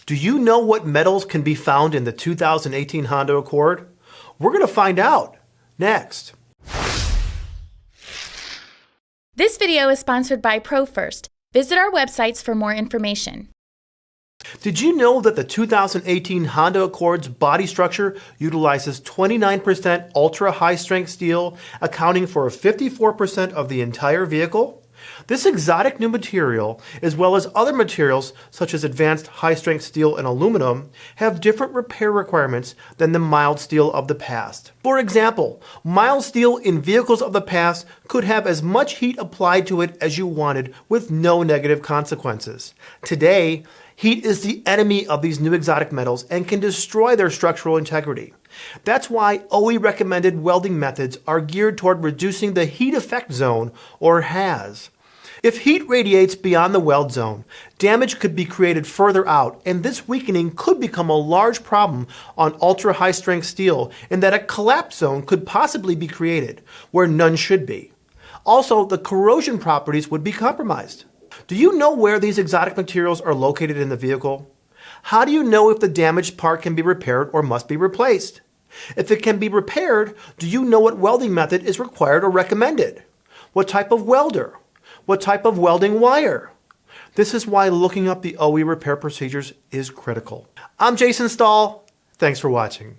Do you know what metals can be found in the 2018 Honda Accord? We're going to find out next. This video is sponsored by ProFirst. Visit our websites for more information. Did you know that the 2018 Honda Accord's body structure utilizes 29% ultra-high-strength steel, accounting for 54% of the entire vehicle? This exotic new material, as well as other materials such as advanced high-strength steel and aluminum, have different repair requirements than the mild steel of the past. For example, mild steel in vehicles of the past could have as much heat applied to it as you wanted with no negative consequences. Today, heat is the enemy of these new exotic metals and can destroy their structural integrity. That's why OE recommended welding methods are geared toward reducing the heat effect zone, or HAZ. If heat radiates beyond the weld zone, damage could be created further out, and this weakening could become a large problem on ultra-high-strength steel in that a collapse zone could possibly be created, where none should be. Also, the corrosion properties would be compromised. Do you know where these exotic materials are located in the vehicle? How do you know if the damaged part can be repaired or must be replaced? If it can be repaired, do you know what welding method is required or recommended? What type of welder? What type of welding wire? This is why looking up the OE repair procedures is critical. I'm Jason Stahl. Thanks for watching.